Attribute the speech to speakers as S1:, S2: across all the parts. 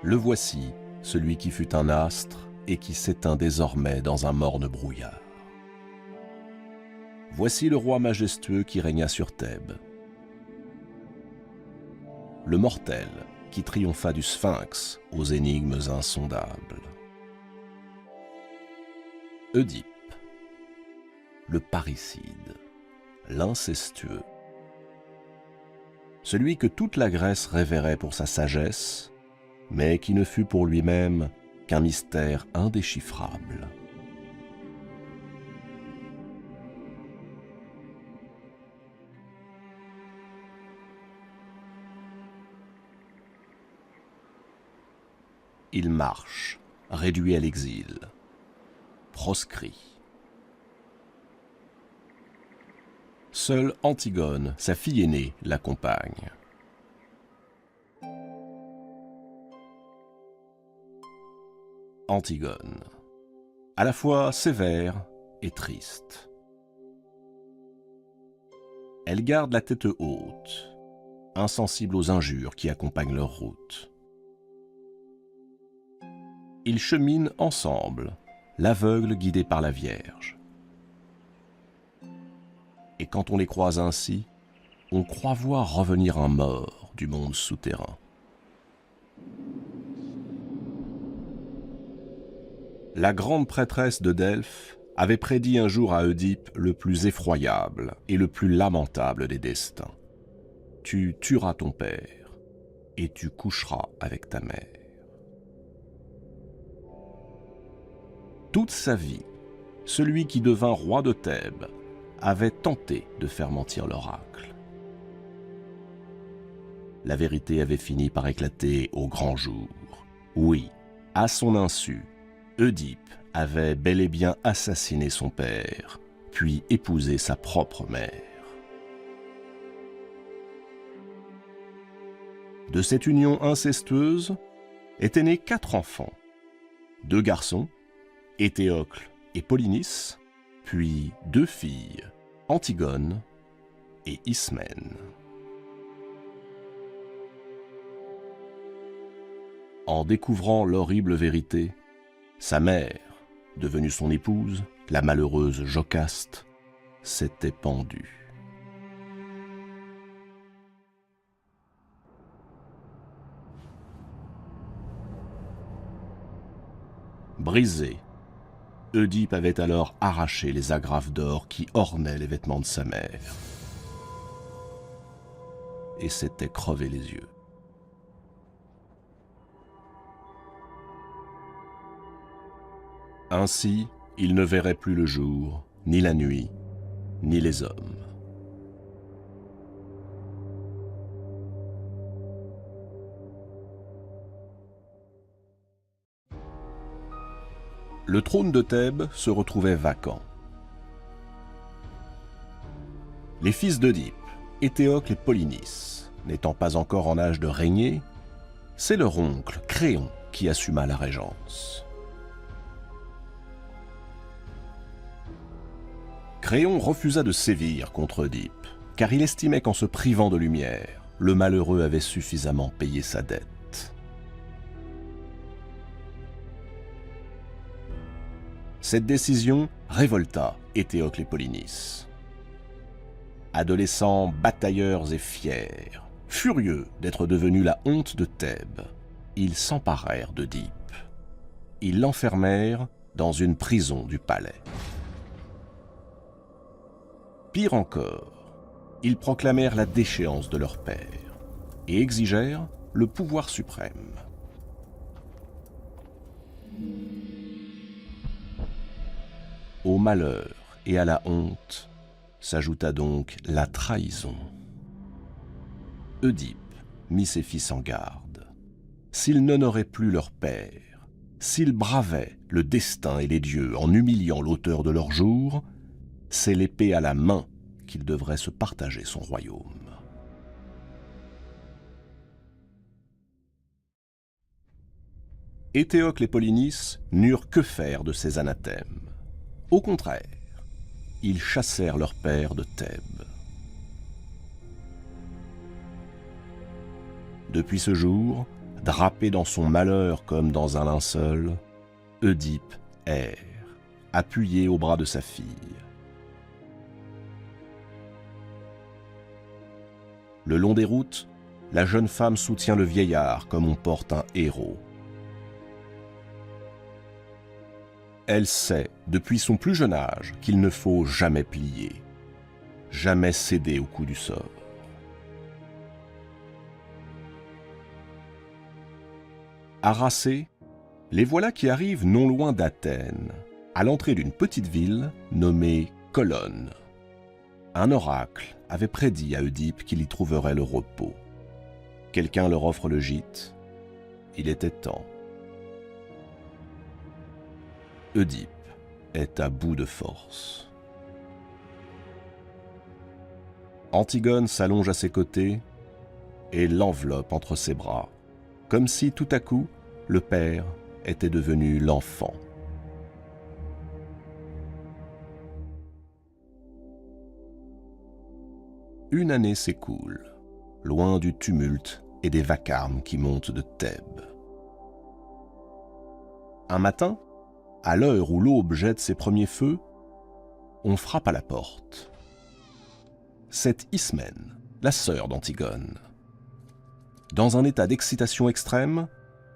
S1: Le voici, celui qui fut un astre et qui s'éteint désormais dans un morne brouillard. Voici le roi majestueux qui régna sur Thèbes. Le mortel qui triompha du Sphinx aux énigmes insondables. Oedipe, le parricide, l'incestueux, celui que toute la Grèce révérait pour sa sagesse, mais qui ne fut pour lui-même qu'un mystère indéchiffrable. Il marche, réduit à l'exil, proscrit. Seule Antigone, sa fille aînée, l'accompagne. Antigone, à la fois sévère et triste. Elle garde la tête haute, insensible aux injures qui accompagnent leur route. Ils cheminent ensemble, l'aveugle guidé par la Vierge. Et quand on les croise ainsi, on croit voir revenir un mort du monde souterrain. La grande prêtresse de Delphes avait prédit un jour à Oedipe le plus effroyable et le plus lamentable des destins. Tu tueras ton père et tu coucheras avec ta mère. Toute sa vie, celui qui devint roi de Thèbes avait tenté de faire mentir l'oracle. La vérité avait fini par éclater au grand jour. Oui, à son insu, Oedipe avait bel et bien assassiné son père, puis épousé sa propre mère. De cette union incestueuse étaient nés 4 enfants, 2 garçons, Éthéocle et Polynice, puis 2 filles, Antigone et Ismène. En découvrant l'horrible vérité, sa mère, devenue son épouse, la malheureuse Jocaste, s'était pendue. Brisé, Oedipe avait alors arraché les agrafes d'or qui ornaient les vêtements de sa mère et s'était crevé les yeux. Ainsi, il ne verrait plus le jour, ni la nuit, ni les hommes. Le trône de Thèbes se retrouvait vacant. Les fils d'Oedipe, Éthéocle et Polynice, n'étant pas encore en âge de régner, c'est leur oncle, Créon, qui assuma la régence. Créon refusa de sévir contre Oedipe, car il estimait qu'en se privant de lumière, le malheureux avait suffisamment payé sa dette. Cette décision révolta Éthéocle et Polynice. Adolescents batailleurs et fiers, furieux d'être devenus la honte de Thèbes, ils s'emparèrent d'Oedipe. Ils l'enfermèrent dans une prison du palais. Pire encore, ils proclamèrent la déchéance de leur père et exigèrent le pouvoir suprême. Au malheur et à la honte s'ajouta donc la trahison. Oedipe mit ses fils en garde. S'ils n'honoraient plus leur père, s'ils bravaient le destin et les dieux en humiliant l'auteur de leur jour, c'est l'épée à la main qu'ils devraient se partager son royaume. Éthéocle et Polynice n'eurent que faire de ces anathèmes. Au contraire, ils chassèrent leur père de Thèbes. Depuis ce jour, drapé dans son malheur comme dans un linceul, Œdipe erre, appuyé au bras de sa fille. Le long des routes, la jeune femme soutient le vieillard comme on porte un héros. Elle sait, depuis son plus jeune âge, qu'il ne faut jamais plier, jamais céder au coup du sort. Harassés, les voilà qui arrivent non loin d'Athènes, à l'entrée d'une petite ville nommée Colone. Un oracle avait prédit à Œdipe qu'il y trouverait le repos. Quelqu'un leur offre le gîte. Il était temps. Œdipe est à bout de force. Antigone s'allonge à ses côtés et l'enveloppe entre ses bras, comme si tout à coup le père était devenu l'enfant. Une année s'écoule, loin du tumulte et des vacarmes qui montent de Thèbes. Un matin, à l'heure où l'aube jette ses premiers feux, on frappe à la porte. C'est Ismène, la sœur d'Antigone. Dans un état d'excitation extrême,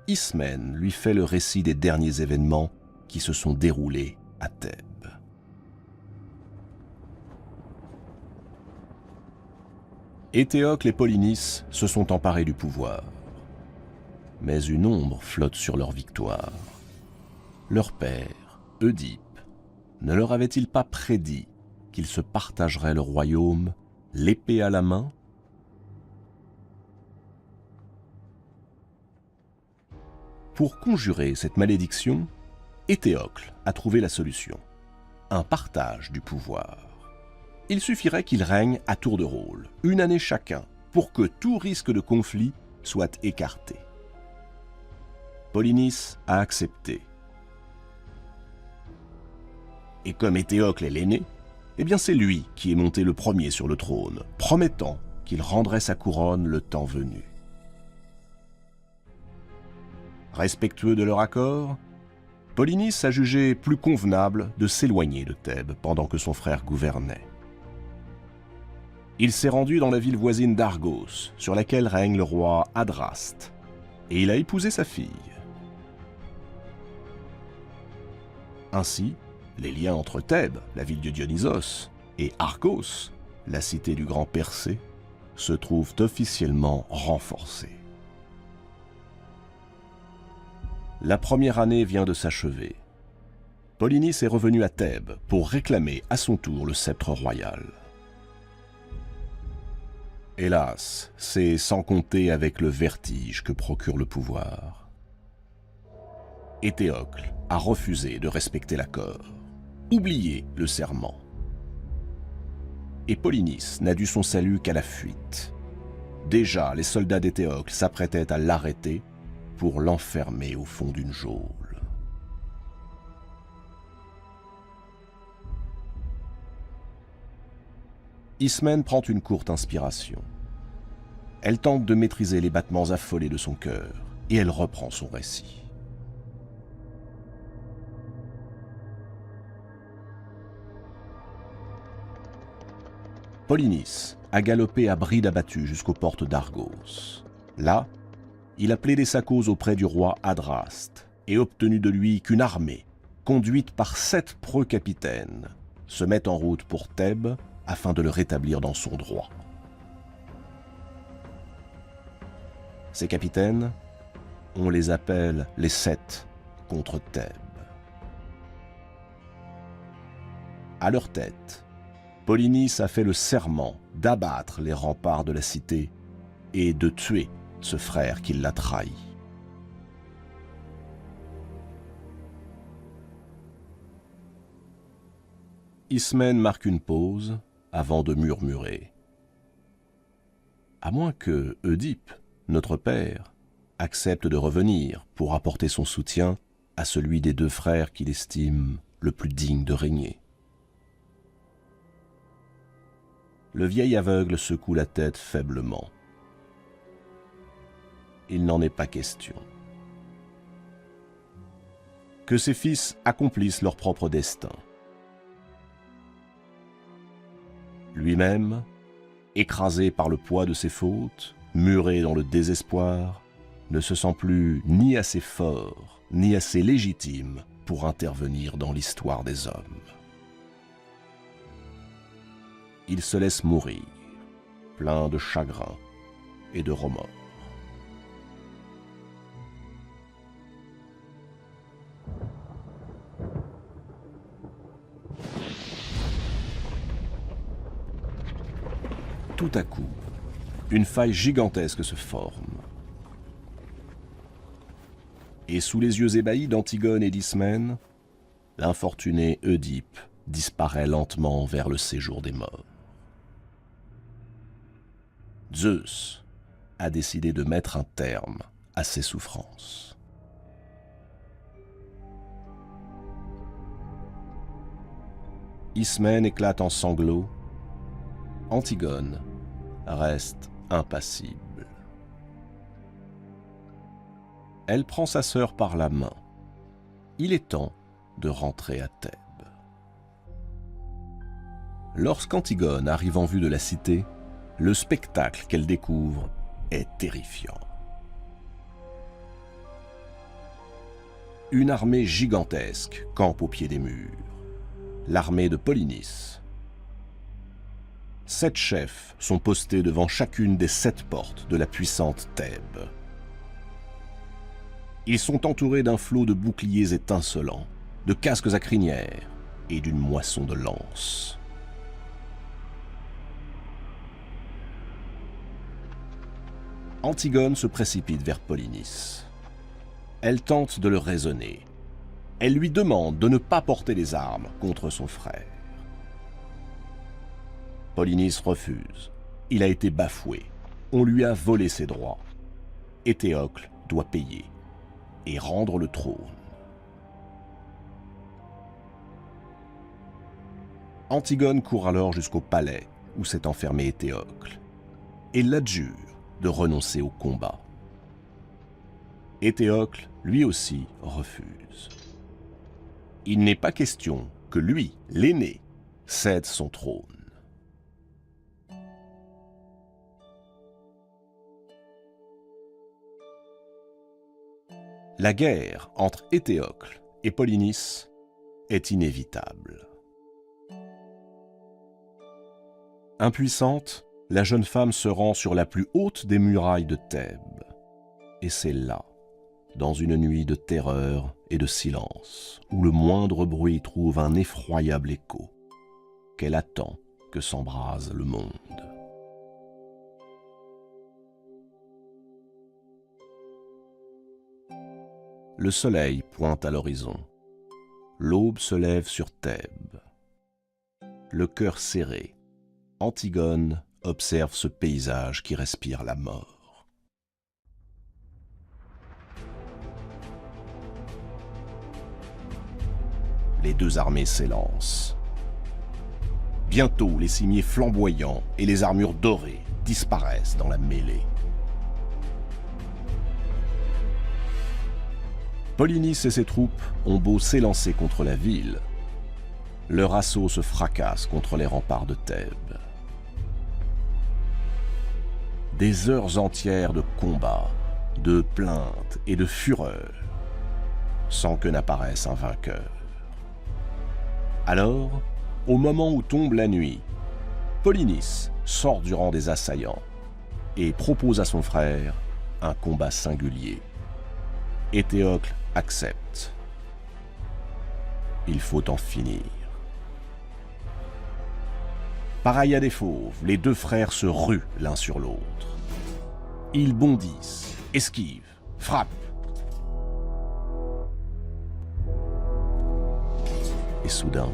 S1: Ismène lui fait le récit des derniers événements qui se sont déroulés à Thèbes. Éthéocle et Polynice se sont emparés du pouvoir. Mais une ombre flotte sur leur victoire. Leur père, Œdipe, ne leur avait-il pas prédit qu'ils se partageraient le royaume, l'épée à la main? Pour conjurer cette malédiction, Éthéocle a trouvé la solution. Un partage du pouvoir. Il suffirait qu'ils règnent à tour de rôle, une année chacun, pour que tout risque de conflit soit écarté. Polynice a accepté. Et comme Éthéocle est l'aîné, eh bien c'est lui qui est monté le premier sur le trône, promettant qu'il rendrait sa couronne le temps venu. Respectueux de leur accord, Polynice a jugé plus convenable de s'éloigner de Thèbes pendant que son frère gouvernait. Il s'est rendu dans la ville voisine d'Argos, sur laquelle règne le roi Adraste, et il a épousé sa fille. Ainsi, les liens entre Thèbes, la ville de Dionysos, et Argos, la cité du grand Persée, se trouvent officiellement renforcés. La première année vient de s'achever. Polynice est revenu à Thèbes pour réclamer à son tour le sceptre royal. Hélas, c'est sans compter avec le vertige que procure le pouvoir. Éthéocle a refusé de respecter l'accord, oublié le serment. Et Polynice n'a dû son salut qu'à la fuite. Déjà, les soldats d'Éthéocle s'apprêtaient à l'arrêter pour l'enfermer au fond d'une geôle. Ismène prend une courte inspiration. Elle tente de maîtriser les battements affolés de son cœur et elle reprend son récit. Polynice a galopé à bride abattue jusqu'aux portes d'Argos. Là, il a plaidé sa cause auprès du roi Adraste et obtenu de lui qu'une armée, conduite par 7 preux capitaines, se mette en route pour Thèbes afin de le rétablir dans son droit. Ces capitaines, on les appelle les 7 contre Thèbes. À leur tête, Polynice a fait le serment d'abattre les remparts de la cité et de tuer ce frère qui l'a trahi. Ismène marque une pause avant de murmurer. À moins que Œdipe, notre père, accepte de revenir pour apporter son soutien à celui des 2 frères qu'il estime le plus digne de régner. Le vieil aveugle secoue la tête faiblement. il n'en est pas question. Que ses fils accomplissent leur propre destin. Lui-même, écrasé par le poids de ses fautes, muré dans le désespoir, ne se sent plus ni assez fort, ni assez légitime pour intervenir dans l'histoire des hommes. Il se laisse mourir, plein de chagrin et de remords. Tout à coup, une faille gigantesque se forme. Et sous les yeux ébahis d'Antigone et d'Ismène, l'infortuné Oedipe disparaît lentement vers le séjour des morts. Zeus a décidé de mettre un terme à ses souffrances. Ismène éclate en sanglots. Antigone reste impassible. Elle prend sa sœur par la main. Il est temps de rentrer à Thèbes. Lorsqu'Antigone arrive en vue de la cité, le spectacle qu'elle découvre est terrifiant. Une armée gigantesque campe au pied des murs. L'armée de Polynice. 7 chefs sont postés devant chacune des 7 portes de la puissante Thèbes. Ils sont entourés d'un flot de boucliers étincelants, de casques à crinière et d'une moisson de lances. Antigone se précipite vers Polynice. Elle tente de le raisonner. Elle lui demande de ne pas porter les armes contre son frère. Polynice refuse. Il a été bafoué. On lui a volé ses droits. Éthéocle doit payer et rendre le trône. Antigone court alors jusqu'au palais où s'est enfermé Éthéocle et l'adjure de renoncer au combat. Éthéocle, lui aussi, refuse. Il n'est pas question que lui, l'aîné, cède son trône. La guerre entre Éthéocle et Polynice est inévitable. Impuissante, la jeune femme se rend sur la plus haute des murailles de Thèbes. Et c'est là, dans une nuit de terreur et de silence, où le moindre bruit trouve un effroyable écho, qu'elle attend que s'embrase le monde. Le soleil pointe à l'horizon. L'aube se lève sur Thèbes. Le cœur serré, Antigone observe ce paysage qui respire la mort. Les deux armées s'élancent. Bientôt, les cimiers flamboyants et les armures dorées disparaissent dans la mêlée. Polynice et ses troupes ont beau s'élancer contre la ville, leur assaut se fracasse contre les remparts de Thèbes. Des heures entières de combats, de plaintes et de fureur, sans que n'apparaisse un vainqueur. Alors, au moment où tombe la nuit, Polynice sort du rang des assaillants et propose à son frère un combat singulier. Éthéocle accepte. Il faut en finir. Pareil à des fauves, les deux frères se ruent l'un sur l'autre. Ils bondissent, esquivent, frappent. Et soudain,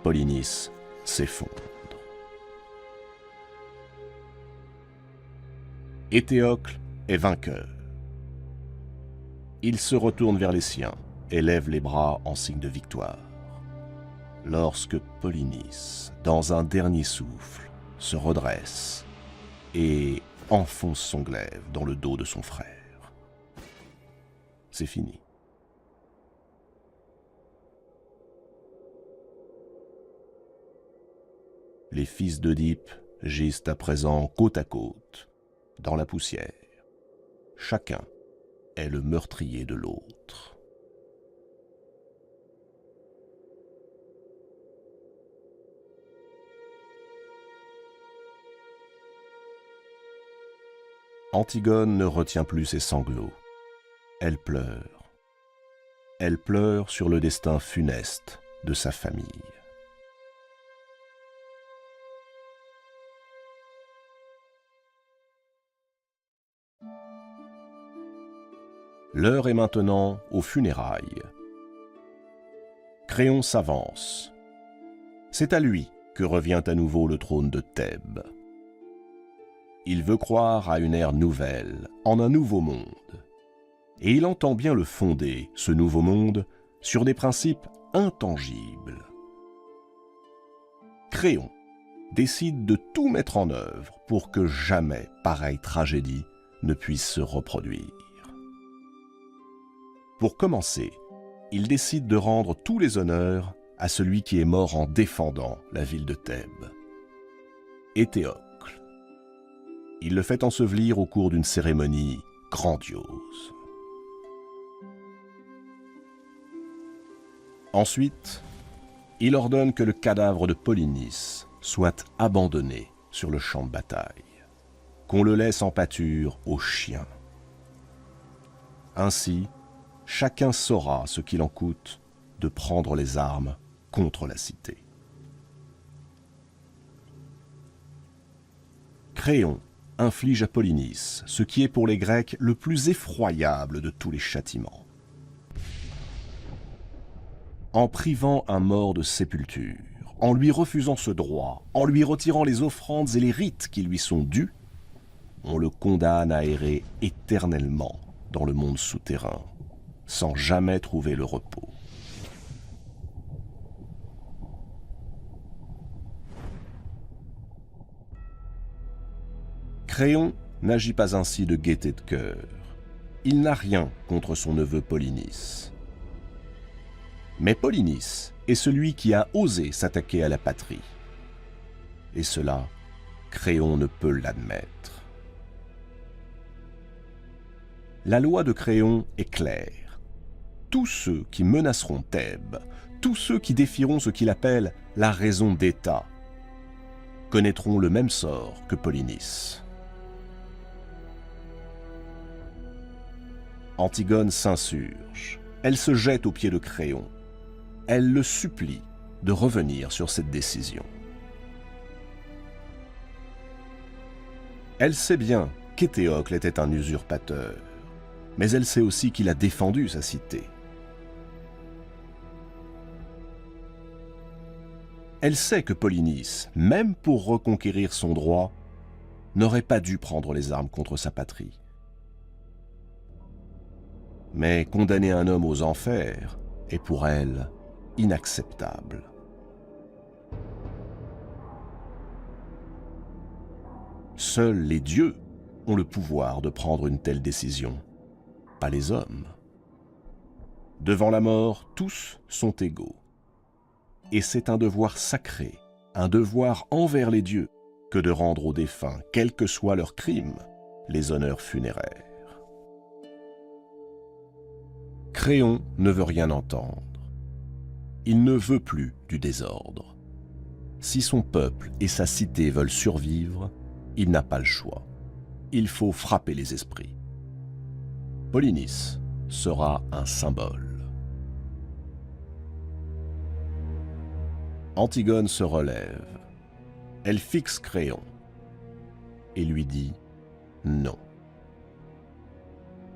S1: Polynice s'effondre. Éthéocle est vainqueur. Il se retourne vers les siens et lève les bras en signe de victoire. Lorsque Polynice, dans un dernier souffle, se redresse et, enfonce son glaive dans le dos de son frère. C'est fini. Les fils d'Œdipe gisent à présent côte à côte, dans la poussière. Chacun est le meurtrier de l'autre. Antigone ne retient plus ses sanglots. Elle pleure. Elle pleure sur le destin funeste de sa famille. L'heure est maintenant aux funérailles. Créon s'avance. C'est à lui que revient à nouveau le trône de Thèbes. Il veut croire à une ère nouvelle, en un nouveau monde. Et il entend bien le fonder, ce nouveau monde, sur des principes intangibles. Créon décide de tout mettre en œuvre pour que jamais pareille tragédie ne puisse se reproduire. Pour commencer, il décide de rendre tous les honneurs à celui qui est mort en défendant la ville de Thèbes, Éthéocle. Il le fait ensevelir au cours d'une cérémonie grandiose. Ensuite, il ordonne que le cadavre de Polynice soit abandonné sur le champ de bataille, qu'on le laisse en pâture aux chiens. Ainsi, chacun saura ce qu'il en coûte de prendre les armes contre la cité. Créon inflige à Polynice ce qui est pour les Grecs le plus effroyable de tous les châtiments. En privant un mort de sépulture, en lui refusant ce droit, en lui retirant les offrandes et les rites qui lui sont dus, on le condamne à errer éternellement dans le monde souterrain, sans jamais trouver le repos. Créon n'agit pas ainsi de gaieté de cœur. Il n'a rien contre son neveu Polynice. Mais Polynice est celui qui a osé s'attaquer à la patrie. Et cela, Créon ne peut l'admettre. La loi de Créon est claire. Tous ceux qui menaceront Thèbes, tous ceux qui défieront ce qu'il appelle la raison d'État, connaîtront le même sort que Polynice. Antigone s'insurge. Elle se jette aux pieds de Créon. Elle le supplie de revenir sur cette décision. Elle sait bien qu'Éthéocle était un usurpateur, mais elle sait aussi qu'il a défendu sa cité. Elle sait que Polynice, même pour reconquérir son droit, n'aurait pas dû prendre les armes contre sa patrie. Mais condamner un homme aux enfers est pour elle inacceptable. Seuls les dieux ont le pouvoir de prendre une telle décision, pas les hommes. Devant la mort, tous sont égaux. Et c'est un devoir sacré, un devoir envers les dieux, que de rendre aux défunts, quels que soient leurs crimes, les honneurs funéraires. Créon ne veut rien entendre. Il ne veut plus du désordre. Si son peuple et sa cité veulent survivre, il n'a pas le choix. Il faut frapper les esprits. Polynice sera un symbole. Antigone se relève. Elle fixe Créon et lui dit « Non.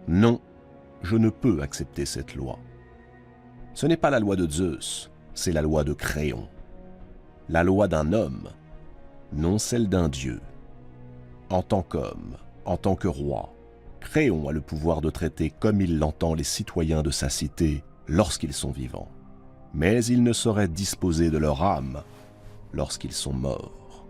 S1: Non, je ne peux accepter cette loi. Ce n'est pas la loi de Zeus, c'est la loi de Créon. La loi d'un homme, non celle d'un dieu. En tant qu'homme, en tant que roi, Créon a le pouvoir de traiter comme il l'entend les citoyens de sa cité lorsqu'ils sont vivants. Mais il ne saurait disposer de leur âme lorsqu'ils sont morts.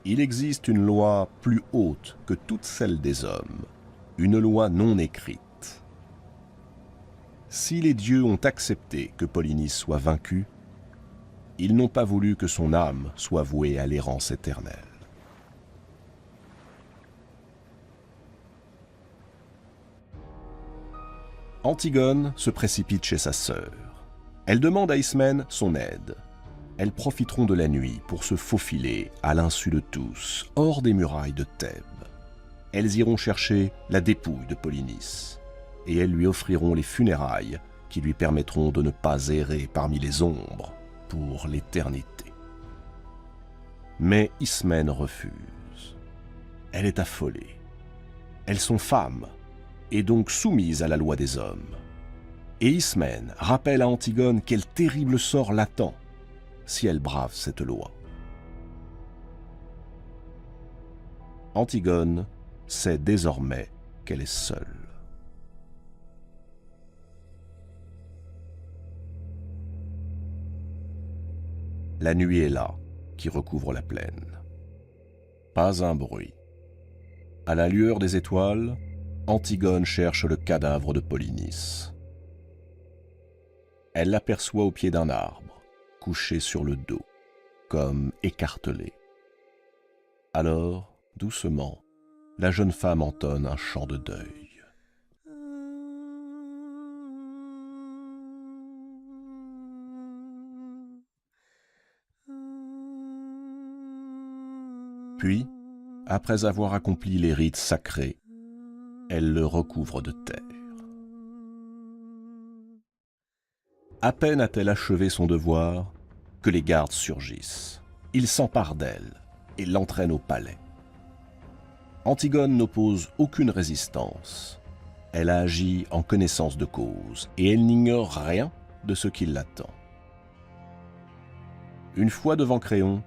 S1: Il existe une loi plus haute que toutes celles des hommes, une loi non écrite. Si les dieux ont accepté que Polynice soit vaincu, ils n'ont pas voulu que son âme soit vouée à l'errance éternelle. Antigone se précipite chez sa sœur. Elle demande à Ismène son aide. Elles profiteront de la nuit pour se faufiler, à l'insu de tous, hors des murailles de Thèbes. Elles iront chercher la dépouille de Polynice, et elles lui offriront les funérailles qui lui permettront de ne pas errer parmi les ombres pour l'éternité. Mais Ismène refuse. Elle est affolée. Elles sont femmes, et donc soumises à la loi des hommes. Et Ismène rappelle à Antigone quel terrible sort l'attend si elle brave cette loi. Antigone sait désormais qu'elle est seule. La nuit est là, qui recouvre la plaine. Pas un bruit. À la lueur des étoiles, Antigone cherche le cadavre de Polynice. Elle l'aperçoit au pied d'un arbre, couché sur le dos, comme écartelé. Alors, doucement, la jeune femme entonne un chant de deuil. Puis, après avoir accompli les rites sacrés, elle le recouvre de terre. À peine a-t-elle achevé son devoir que les gardes surgissent. Ils s'emparent d'elle et l'entraînent au palais. Antigone n'oppose aucune résistance. Elle a agi en connaissance de cause et elle n'ignore rien de ce qui l'attend. Une fois devant Créon,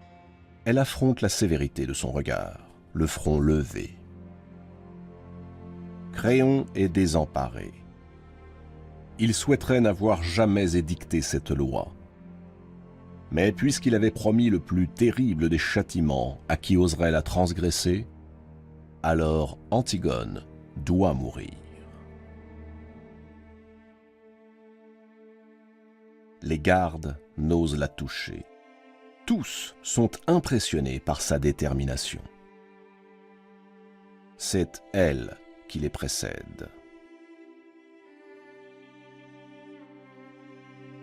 S1: elle affronte la sévérité de son regard, le front levé. Créon est désemparé. Il souhaiterait n'avoir jamais édicté cette loi. Mais puisqu'il avait promis le plus terrible des châtiments à qui oserait la transgresser, alors Antigone doit mourir. Les gardes n'osent la toucher. Tous sont impressionnés par sa détermination. C'est elle qui les précède.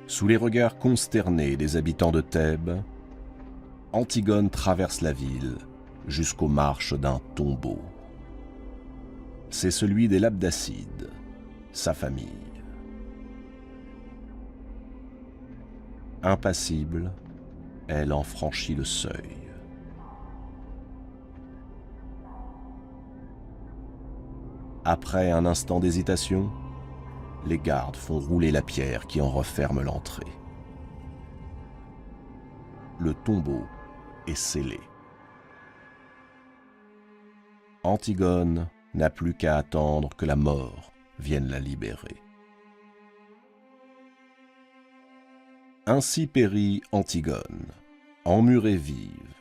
S1: Sous les regards consternés des habitants de Thèbes, Antigone traverse la ville jusqu'aux marches d'un tombeau. C'est celui des Labdacides, sa famille. Impassible, elle en franchit le seuil. Après un instant d'hésitation, les gardes font rouler la pierre qui en referme l'entrée. Le tombeau est scellé. Antigone n'a plus qu'à attendre que la mort vienne la libérer. Ainsi périt Antigone, emmurée vive,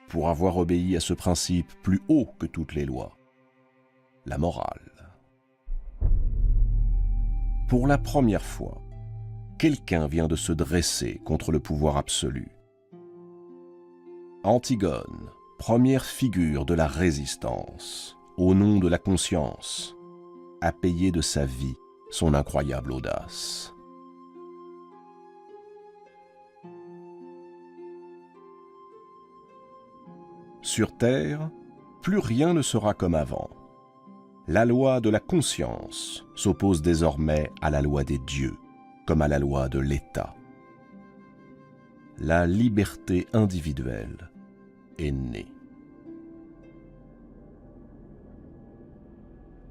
S1: pour avoir obéi à ce principe plus haut que toutes les lois, la morale. Pour la première fois, quelqu'un vient de se dresser contre le pouvoir absolu. Antigone, première figure de la résistance, au nom de la conscience, a payé de sa vie son incroyable audace. Sur Terre, plus rien ne sera comme avant. La loi de la conscience s'oppose désormais à la loi des dieux, comme à la loi de l'État. La liberté individuelle est née.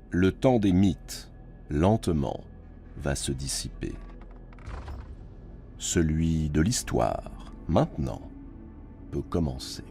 S1: Le temps des mythes, lentement, va se dissiper. Celui de l'histoire, maintenant, peut commencer.